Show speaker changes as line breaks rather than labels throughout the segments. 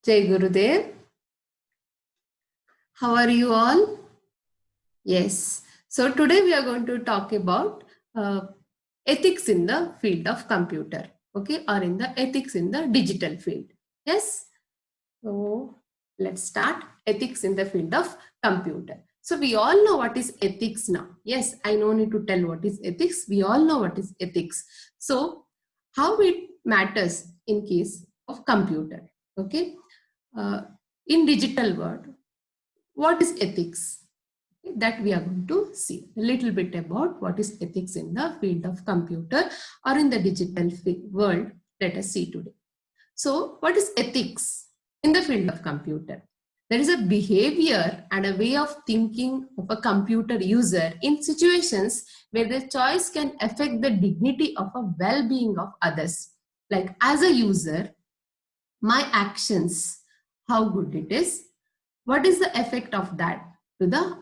Jai Gurudev. How are you all? Yes. So today we are going to talk about ethics in the field of computer, okay, or in the ethics in the digital field. Yes. So let's start ethics in the field of computer. So we all know what is ethics now. Yes, I no need to tell what is ethics. We all know what is ethics. So how it matters in case of computer, okay? In digital world, what is ethics? That we are going to see a little bit about what is ethics in the field of computer or in the digital world. Let us see today. So what is ethics in the field of computer? There is a behavior and a way of thinking of a computer user in situations where the choice can affect the dignity of a well-being of others. Like as a user, my actions, how good it is, what is the effect of that to the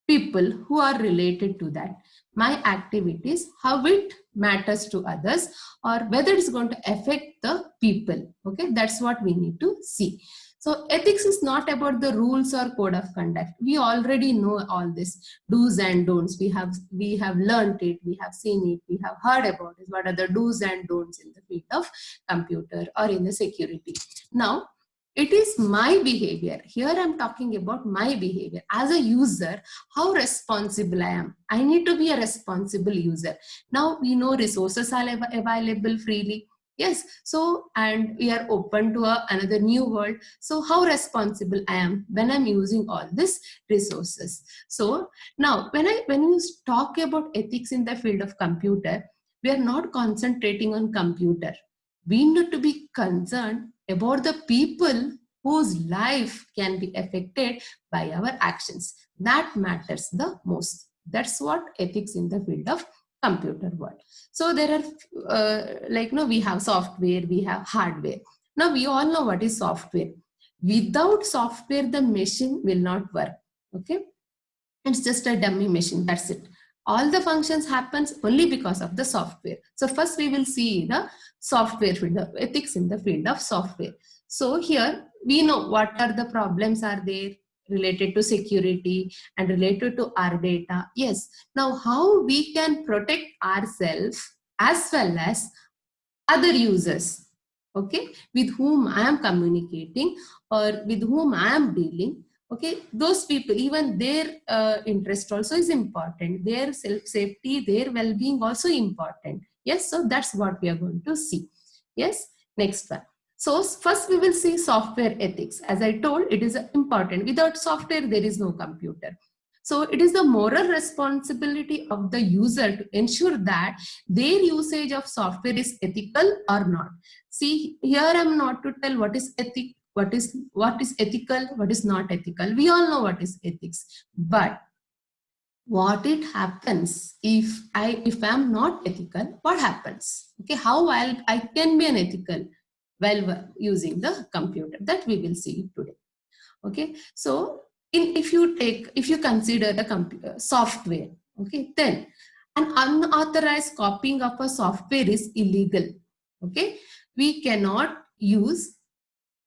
people who are related to that, my activities, how it matters to others, or whether it's going to affect the people. Okay, that's what we need to see. So ethics is not about the rules or code of conduct. We already know all this do's and don'ts. We have learned it, we have seen it, we have heard about it. What are the do's and don'ts in the field of computer or in the security? Now it is my behavior. Here I'm talking about my behavior as a user, how responsible I am. I need to be a responsible user. Now we know resources are available freely. Yes, so and we are open to another new world. So how responsible I am when I'm using all these resources. So now when you talk about ethics in the field of computer, we are not concentrating on computer. We need to be concerned about the people whose life can be affected by our actions. That matters the most. That's what ethics in the field of computer world. So there are we have software, we have hardware. Now we all know what is software. Without software, the machine will not work. Okay, it's just a dummy machine. That's it. All the functions happens only because of the software. So first we will see the software field, the ethics in the field of software. So here we know what are the problems are there related to security and related to our data. Yes. Now how we can protect ourselves as well as other users, okay, with whom I am communicating or with whom I am dealing. Okay, those people, even their interest also is important. Their self-safety, their well-being also important. Yes, so that's what we are going to see. Yes, next one. So first we will see software ethics. As I told, it is important. Without software, there is no computer. So it is the moral responsibility of the user to ensure that their usage of software is ethical or not. See, here I am not to tell what is ethic, what is ethical, what is not ethical. We all know what is ethics, but what it happens if I am not ethical, what happens? Okay, how I can be unethical while using the computer, that we will see today. Okay, so if you consider the computer software, okay, then an unauthorized copying of a software is illegal. Okay, we cannot use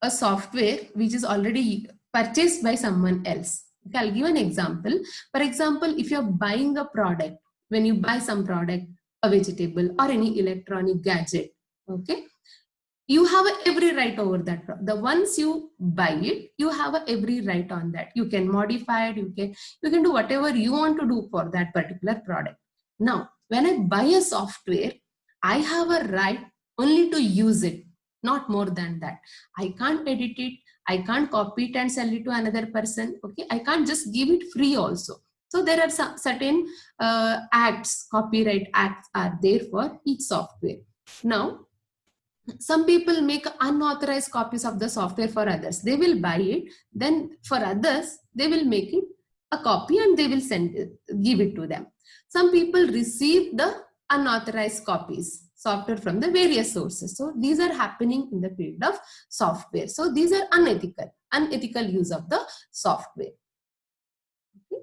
a software which is already purchased by someone else. Okay, I'll give an example. For example, if you're buying a product, when you buy some product, a vegetable or any electronic gadget, okay, you have every right over that. The once you buy it, you have every right on that. You can modify it, you can do whatever you want to do for that particular product. Now when I buy a software, I have a right only to use it, not more than that. I can't edit it, I can't copy it and sell it to another person. Okay, I can't just give it free also. So there are some certain acts, copyright acts are there for each software. Now some people make unauthorized copies of the software for others. They will buy it, then for others they will make it a copy and they will give it to them. Some people receive the unauthorized copies software from the various sources. So these are happening in the field of software. So these are unethical use of the software.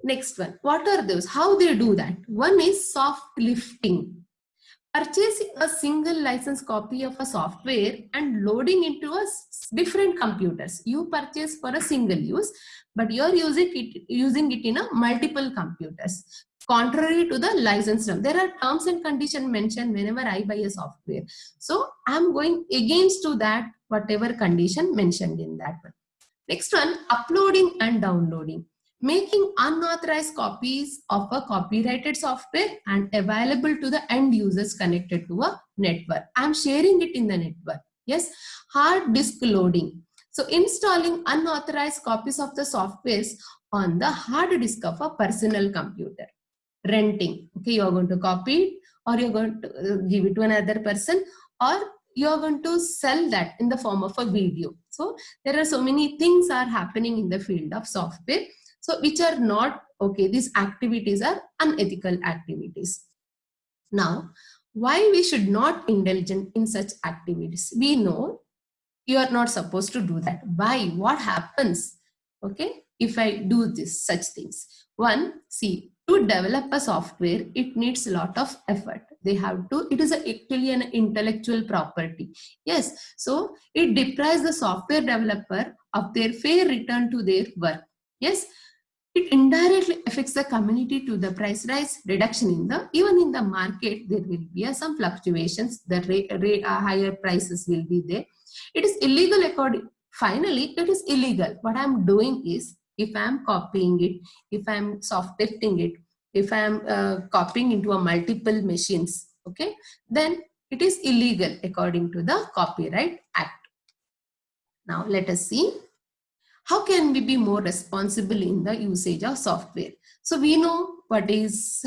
Next one, what are those? How they do that? One is soft lifting. purchasing a single license copy of a software and loading into a different computers. You purchase for a single use, but you're using it in a multiple computers. Contrary to the license term, there are terms and conditions mentioned whenever I buy a software. So I'm going against to that, whatever condition mentioned in that one. Next one, uploading and downloading. Making unauthorized copies of a copyrighted software and available to the end users connected to a network. I'm sharing it in the network. Yes, hard disk loading. So installing unauthorized copies of the softwares on the hard disk of a personal computer. Renting. Okay, you're going to copy it, or you're going to give it to another person, or you're going to sell that in the form of a video. So there are so many things are happening in the field of software, so which are not okay. These activities are unethical activities. Now, why we should not indulge in such activities? We know you are not supposed to do that. Why? What happens? Okay, if I do this, such things. One, see, to develop a software, it needs a lot of effort. They have to, it is actually an intellectual property. Yes, so it deprives the software developer of their fair return to their work. Yes, it indirectly affects the community to the price rise, reduction in the, even in the market, there will be some fluctuations, the higher prices will be there. It is illegal according, finally, it is illegal. What I'm doing is, if I'm copying it, if I'm soft-testing it, if I'm copying into a multiple machines, okay, then it is illegal according to the Copyright Act. Now let us see, how can we be more responsible in the usage of software? So we know what is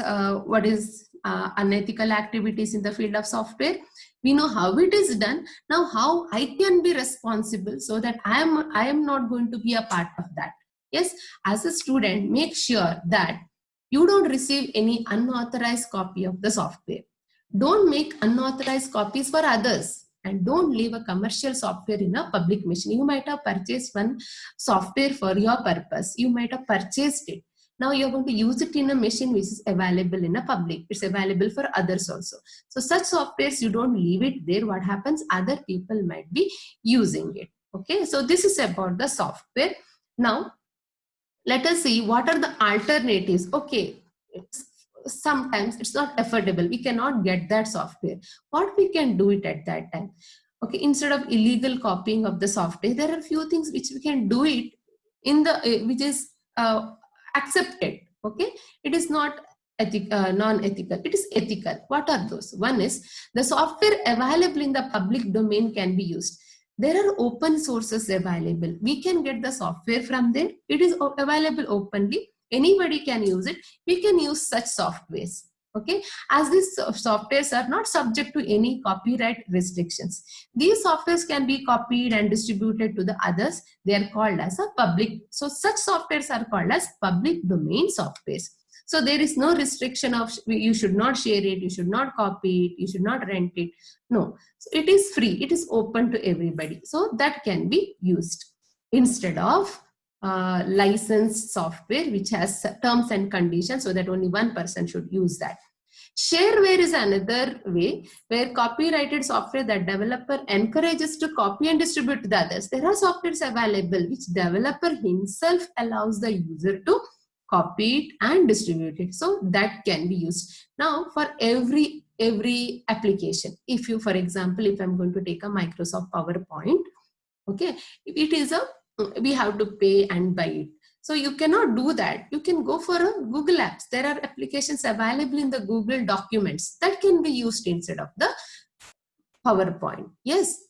unethical activities in the field of software. We know how it is done. Now how I can be responsible so that I am not going to be a part of that. Yes, as a student, make sure that you don't receive any unauthorized copy of the software. Don't make unauthorized copies for others. And don't leave a commercial software in a public machine. You might have purchased one software for your purpose. You might have purchased it. Now you're going to use it in a machine which is available in a public. It's available for others also. So such softwares, you don't leave it there. What happens? Other people might be using it. Okay, so this is about the software. Now, let us see what are the alternatives. Okay, sometimes it's not affordable, we cannot get that software. What we can do it at that time? Okay, instead of illegal copying of the software, there are a few things which we can do it in the which is accepted. Okay, it is not non-ethical, it is ethical. What are those? One is, the software available in the public domain can be used. There are open sources available. We can get the software from there. It is available openly. Anybody can use it. We can use such softwares. Okay, as these softwares are not subject to any copyright restrictions. These softwares can be copied and distributed to the others. They are called as a public. So such softwares are called as public domain softwares. So there is no restriction of you should not share it, you should not copy it, you should not rent it. No, so it is free, it is open to everybody. So that can be used instead of licensed software which has terms and conditions, so that only one person should use that. Shareware is another way where copyrighted software that developer encourages to copy and distribute to the others. There are softwares available which developer himself allows the user to copy it and distribute it. So that can be used. Now for every application, if you, for example, if I'm going to take a Microsoft PowerPoint, okay, it is we have to pay and buy it. So you cannot do that. You can go for a Google Apps. There are applications available in the Google Documents that can be used instead of the PowerPoint. Yes.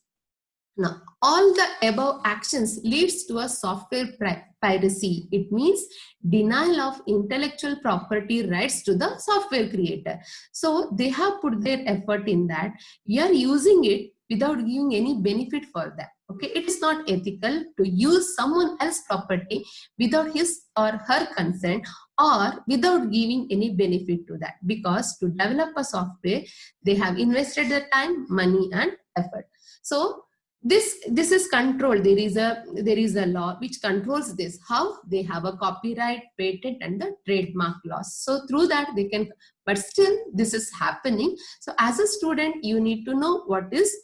Now, all the above actions leads to a software piracy. It means denial of intellectual property rights to the software creator. So they have put their effort in that. You are using it without giving any benefit for that. Okay, it is not ethical to use someone else's property without his or her consent or without giving any benefit to that, because to develop a software, they have invested their time, money and effort. So this is controlled. There is a law which controls this. How? They have a copyright, patent, and the trademark laws. So through that they can, but still this is happening. So as a student, you need to know what is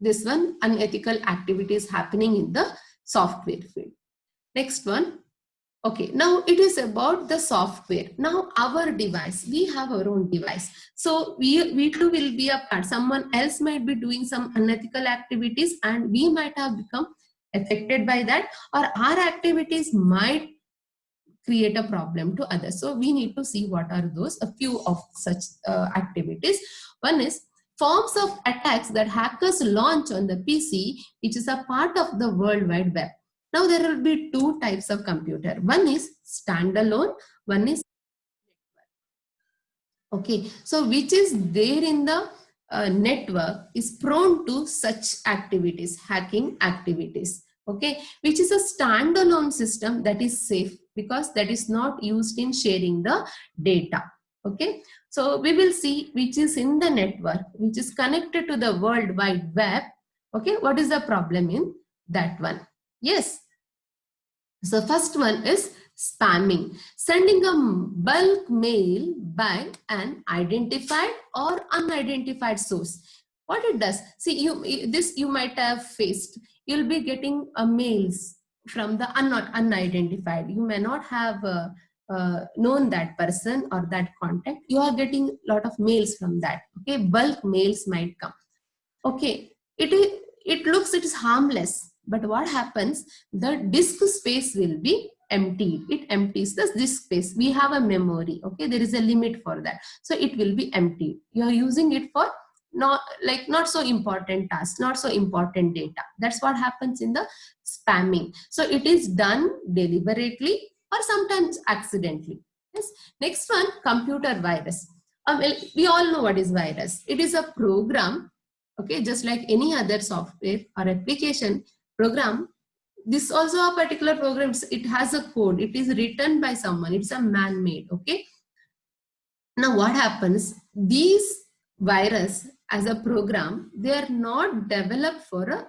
this one unethical activities happening in the software field. Next one. Okay, now it is about the software. Now our device, we have our own device. So we too will be a part. Someone else might be doing some unethical activities and we might have become affected by that, or our activities might create a problem to others. So we need to see what are those, a few of such activities. One is forms of attacks that hackers launch on the PC, which is a part of the World Wide Web. Now there will be two types of computer. One is standalone, one is network. Okay, so which is there in the network is prone to such activities, hacking activities. Okay, which is a standalone system that is safe because that is not used in sharing the data. Okay, so we will see which is in the network, which is connected to the World Wide Web. Okay, what is the problem in that one? Yes. So first one is spamming, sending a bulk mail by an identified or unidentified source. What it does, see, you might have faced. You'll be getting mails from the unidentified. You may not have known that person or that contact. You are getting a lot of mails from that. Okay, bulk mails might come. Okay, it looks, it is harmless, but what happens, the disk space will be emptied. It empties the disk space. We have a memory. Okay, there is a limit for that, so it will be emptied. You are using it for not so important tasks, not so important data. That's what happens in the spamming. So it is done deliberately or sometimes accidentally. Yes. Next one, computer virus. Well, we all know what is virus. It is a program. Okay, just like any other software or application program, this also a particular program, it has a code, it is written by someone, it's a man-made. Okay, now what happens, these virus as a program, they are not developed for a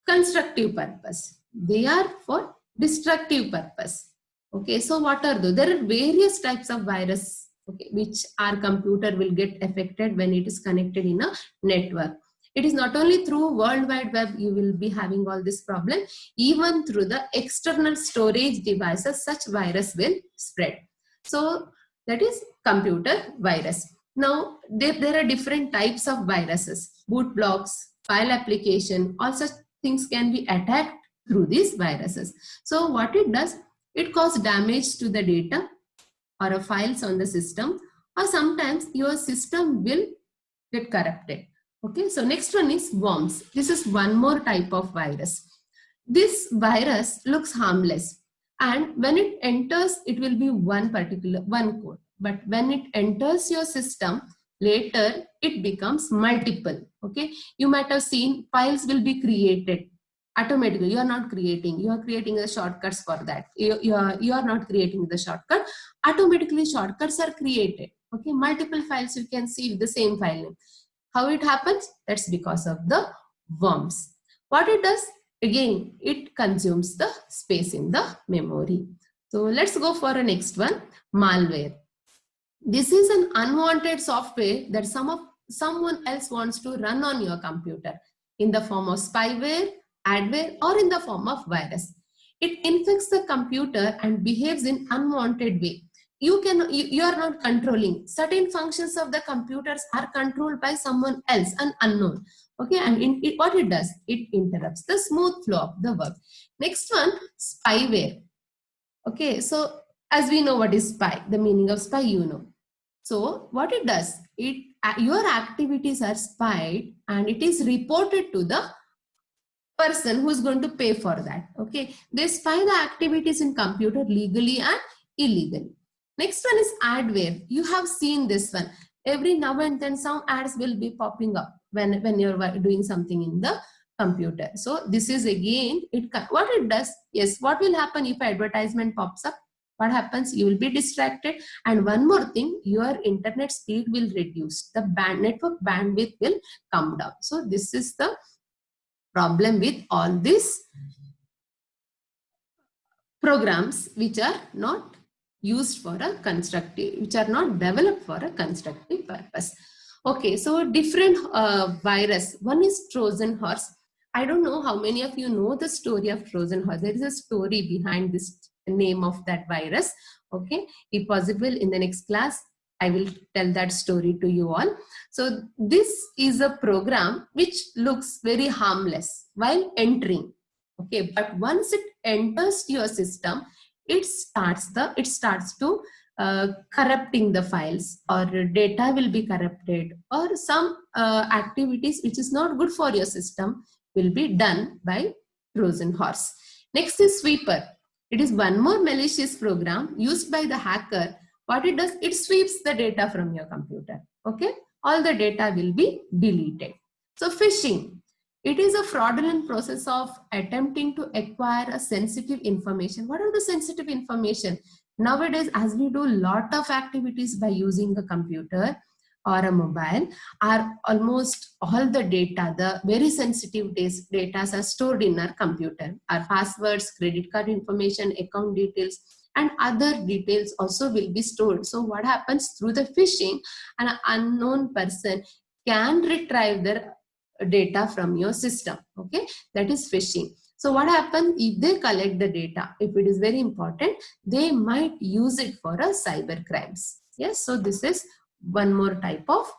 constructive purpose, they are for destructive purpose. Okay, so what are those? There are various types of virus, okay, which our computer will get affected when it is connected in a network. It is not only through World Wide Web you will be having all this problem, even through the external storage devices, such virus will spread. So that is computer virus. Now there are different types of viruses, boot blocks, file application, all such things can be attacked through these viruses. So what it does, it causes damage to the data or files on the system, or sometimes your system will get corrupted. Okay, so next one is worms. This is one more type of virus. This virus looks harmless, and when it enters, it will be one code. But when it enters your system, later it becomes multiple. Okay, you might have seen files will be created automatically. You are not creating, you are creating the shortcuts for that. You are not creating the shortcut. Automatically shortcuts are created. Okay, multiple files you can see with the same file name. How it happens? That's because of the worms. What it does? Again, it consumes the space in the memory. So let's go for a next one, malware. This is an unwanted software that someone else wants to run on your computer in the form of spyware, adware, or in the form of virus. It infects the computer and behaves in unwanted way. You are not controlling. Certain functions of the computers are controlled by someone else, an unknown. Okay, and what it does, it interrupts the smooth flow of the work. Next one, spyware. Okay, so as we know what is spy, the meaning of spy, you know. So what it does, your activities are spied and it is reported to the person who is going to pay for that. Okay, they spy the activities in computer legally and illegally. Next one is adware. You have seen this one. Every now and then some ads will be popping up when you're doing something in the computer. So this is again, what it does, yes, what will happen if advertisement pops up? What happens? You will be distracted. And one more thing, your internet speed will reduce. The network bandwidth will come down. So this is the problem with all these programs which are not used for a constructive, which are not developed for a constructive purpose. Okay, so different virus. One is Trojan horse. I don't know how many of you know the story of Trojan horse. There is a story behind this name of that virus. Okay, if possible in the next class, I will tell that story to you all. So this is a program which looks very harmless while entering. Okay, but once it enters your system, it starts to corrupting the files, or data will be corrupted, or some activities which is not good for your system will be done by Trojan horse. Next is sweeper. It is one more malicious program used by the hacker. What it does, it sweeps the data from your computer. Okay, all the data will be deleted. So phishing. It is a fraudulent process of attempting to acquire a sensitive information. What are the sensitive information? Nowadays, as we do a lot of activities by using a computer or a mobile, are almost all the data, the very sensitive data are stored in our computer. Our passwords, credit card information, account details, and other details also will be stored. So what happens through the phishing, an unknown person can retrieve their data from your system. Okay, that is phishing. So what happens if they collect the data? If it is very important, they might use it for a cyber crimes. Yes, so this is one more type of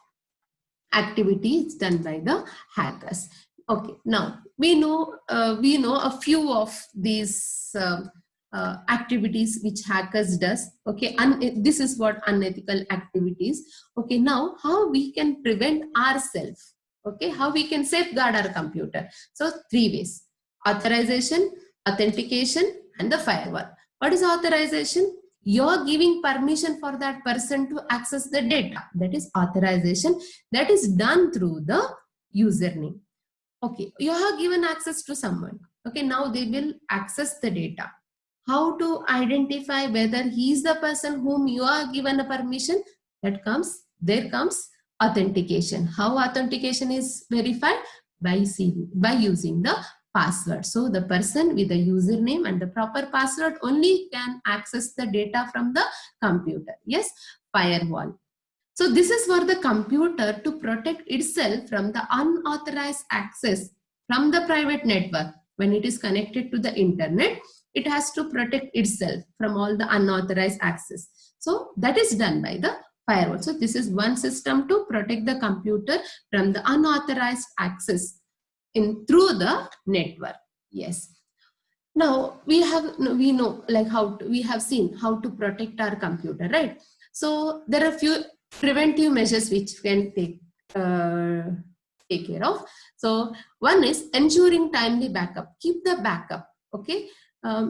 activity done by the hackers. Okay, now we know a few of these activities which hackers does. Okay, this is what unethical activities. Okay, now how we can prevent ourselves? Okay, how we can safeguard our computer? So 3 ways: authorization, authentication, and the firewall. What is authorization? You're giving permission for that person to access the data. That is authorization. That is done through the username. Okay, you have given access to someone. Okay, now they will access the data. How to identify whether he is the person whom you are given a permission? There comes authentication. How authentication is verified? By using the password. So the person with the username and the proper password only can access the data from the computer. Yes, firewall. So this is for the computer to protect itself from the unauthorized access from the private network. When it is connected to the internet, it has to protect itself from all the unauthorized access. So that is done by the firewall. So this is one system to protect the computer from the unauthorized access through the network. Yes. Now we know like we have seen how to protect our computer, right? So there are a few preventive measures which can take care of. So one is ensuring timely backup. Keep the backup. Okay.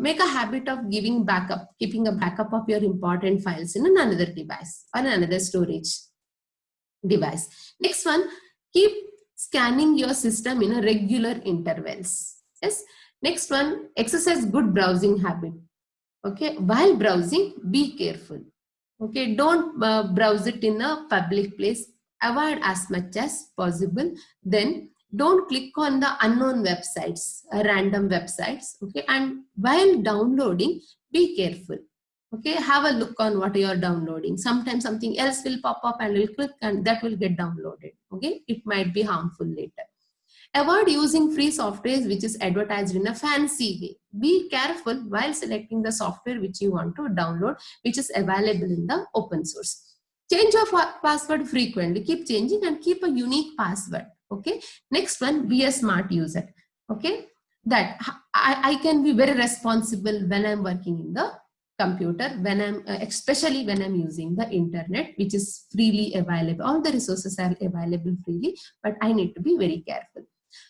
Make a habit of keeping a backup of your important files in another device or another storage device. Next one, keep scanning your system in a regular intervals. Yes. Next one, exercise good browsing habit. Okay. While browsing, be careful. Okay. Don't browse it in a public place. Avoid as much as possible. Then don't click on the unknown websites, random websites. Okay. And while downloading, be careful. Okay, have a look on what you are downloading. Sometimes something else will pop up and will click and that will get downloaded. Okay, it might be harmful later. Avoid using free software which is advertised in a fancy way. Be careful while selecting the software which you want to download, which is available in the open source. Change your password frequently. Keep changing and keep a unique password. Okay. Next one, be a smart user. Okay, that I can be very responsible when I'm working in the computer, when I'm especially when I'm using the internet, which is freely available. All the resources are available freely, but I need to be very careful.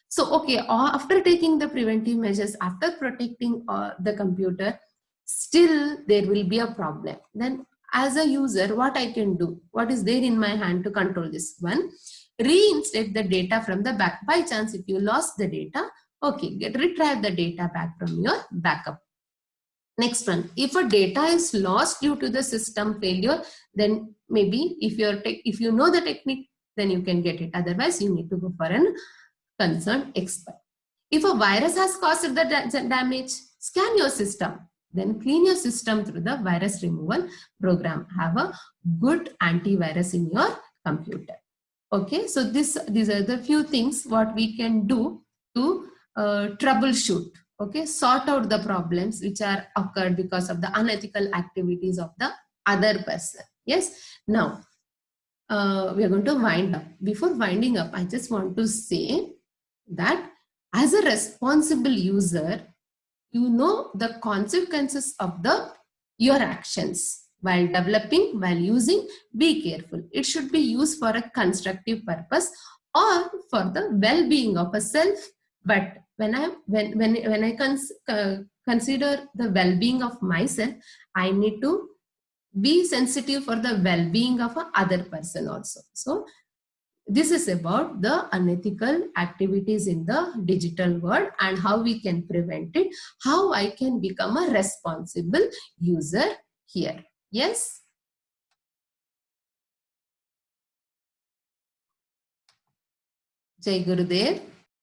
So okay, after taking the preventive measures, after protecting the computer, still there will be a problem. Then as a user, what I can do, what is there in my hand to control this? One, reinstate the data from the back. By chance if you lost the data, okay, retrieve the data back from your backup. Next one, if a data is lost due to the system failure, then maybe if you know the technique, then you can get it. Otherwise, you need to go for an concerned expert. If a virus has caused the damage, scan your system. Then clean your system through the virus removal program. Have a good antivirus in your computer. Okay, so these are the few things what we can do to troubleshoot. Okay, sort out the problems which are occurred because of the unethical activities of the other person. Yes. Now we are going to wind up. Before winding up, I just want to say that as a responsible user, you know the consequences of your actions. While developing, while using, be careful. It should be used for a constructive purpose or for the well-being of a self. But when I consider the well-being of myself, I need to be sensitive for the well-being of a other person also. So this is about the unethical activities in the digital world and how we can prevent it, how I can become a responsible user here. Yes. Jai Gurudev.